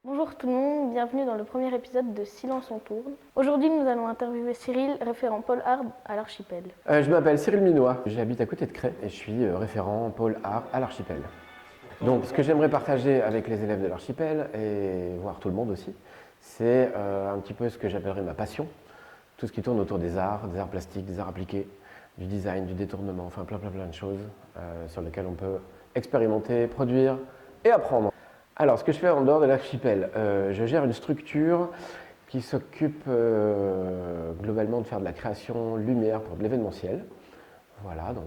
Bonjour tout le monde, bienvenue dans le premier épisode de Silence on tourne. Aujourd'hui nous allons interviewer Cyril, référent pôle art à l'Archipel. Je m'appelle Cyril Minois, j'habite à côté de Cré et je suis référent pôle art à l'Archipel. Donc ce que j'aimerais partager avec les élèves de l'Archipel et voir tout le monde aussi, c'est un petit peu ce que j'appellerais ma passion, tout ce qui tourne autour des arts plastiques, des arts appliqués, du design, du détournement, enfin plein de choses sur lesquelles on peut expérimenter, produire et apprendre. Alors ce que je fais en dehors de l'Archipel, je gère une structure qui s'occupe globalement de faire de la création lumière pour de l'événementiel. Voilà, donc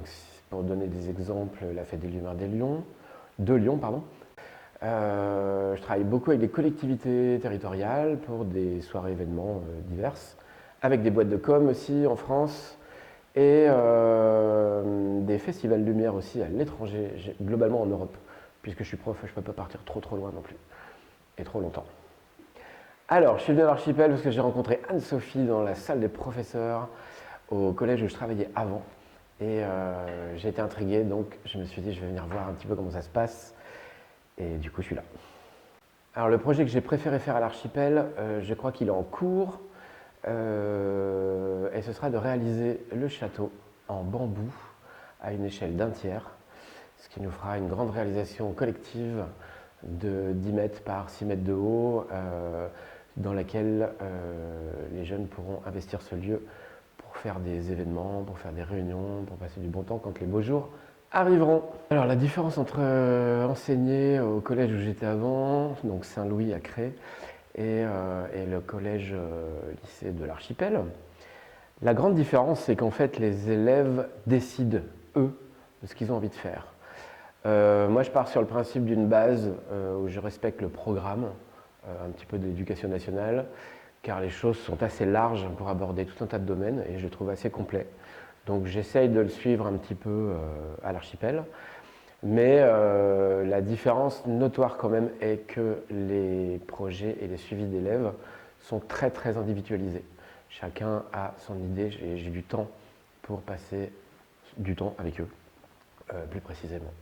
pour donner des exemples, la Fête des Lumières de Lyon, pardon. Je travaille beaucoup avec des collectivités territoriales pour des soirées événements diverses, avec des boîtes de com aussi en France et des festivals lumière aussi à l'étranger, globalement en Europe, puisque je suis prof, je ne peux pas partir trop loin non plus, et trop longtemps. Alors, je suis venu à l'Archipel parce que j'ai rencontré Anne-Sophie dans la salle des professeurs au collège où je travaillais avant. Et j'ai été intrigué, donc je me suis dit je vais venir voir un petit peu comment ça se passe. Et du coup, je suis là. Alors, le projet que j'ai préféré faire à l'Archipel, je crois qu'il est en cours. Et ce sera de réaliser le château en bambou à une échelle d'1 tiers, ce qui nous fera une grande réalisation collective de 10 mètres par 6 mètres de haut, dans laquelle les jeunes pourront investir ce lieu pour faire des événements, pour faire des réunions, pour passer du bon temps quand les beaux jours arriveront. Alors la différence entre enseigner au collège où j'étais avant, donc Saint-Louis à Cré, et le collège lycée de l'Archipel, la grande différence c'est qu'en fait les élèves décident, eux, de ce qu'ils ont envie de faire. Moi je pars sur le principe d'une base où je respecte le programme, un petit peu d'éducation nationale, car les choses sont assez larges pour aborder tout un tas de domaines et je le trouve assez complet. Donc j'essaye de le suivre un petit peu à l'Archipel, mais la différence notoire quand même est que les projets et les suivis d'élèves sont très individualisés. Chacun a son idée et j'ai du temps pour passer du temps avec eux, plus précisément.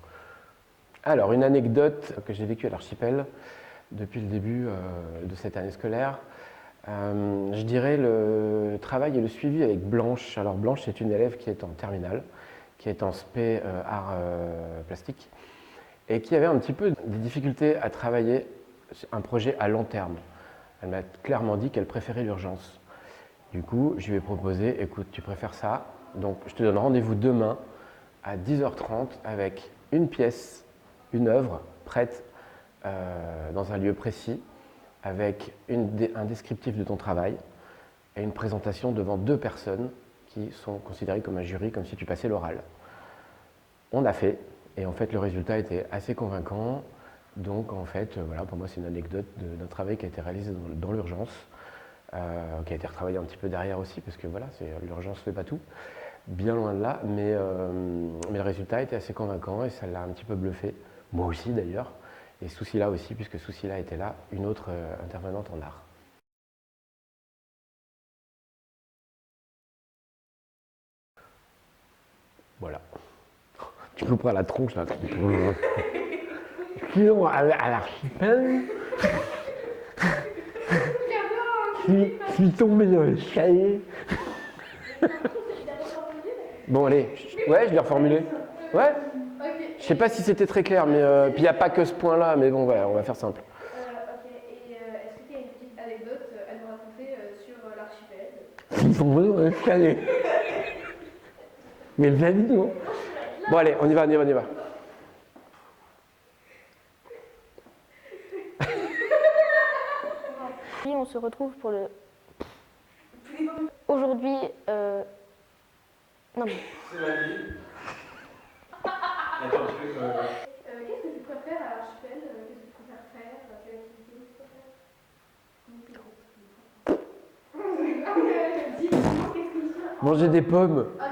Alors, une anecdote que j'ai vécue à l'Archipel depuis le début de cette année scolaire, je dirais le travail et le suivi avec Blanche. Alors Blanche, c'est une élève qui est en terminale, qui est en spé art plastique, et qui avait un petit peu des difficultés à travailler un projet à long terme. Elle m'a clairement dit qu'elle préférait l'urgence. Du coup, je lui ai proposé, écoute, tu préfères ça, donc je te donne rendez-vous demain à 10h30 avec une pièce, une œuvre prête dans un lieu précis, avec un descriptif de ton travail et une présentation devant 2 personnes qui sont considérées comme un jury, comme si tu passais l'oral. On a fait, et en fait le résultat était assez convaincant. Donc en fait, voilà, pour moi c'est une anecdote d'un travail qui a été réalisé dans l'urgence, qui a été retravaillé un petit peu derrière aussi, parce que voilà, l'urgence ne fait pas tout, bien loin de là, mais le résultat était assez convaincant et ça l'a un petit peu bluffé, moi aussi d'ailleurs, et Soucilla aussi, puisque Soucilla était là, une autre intervenante en art. Voilà. Tu couperas la tronche là. Sinon, à l'Archipel, je suis tombé dans le cahier. Bon, allez. Ouais, je l'ai reformulé. Ouais. Je sais pas si c'était très clair, mais puis il n'y a pas que ce point-là, mais bon, voilà, on va faire simple. Ok, et est-ce que tu as une petite anecdote à nous raconter sur l'Archipel? Je suis tombé dans le cahier. Mais le dit non. Bon, allez, on y va. Puis on se retrouve pour le... Aujourd'hui... Non mais... C'est la vie. Qu'est-ce que tu préfères à l'Archipel? Qu'est-ce que tu préfères faire? Quelle activité tu préfères? Manger des pommes. Ok,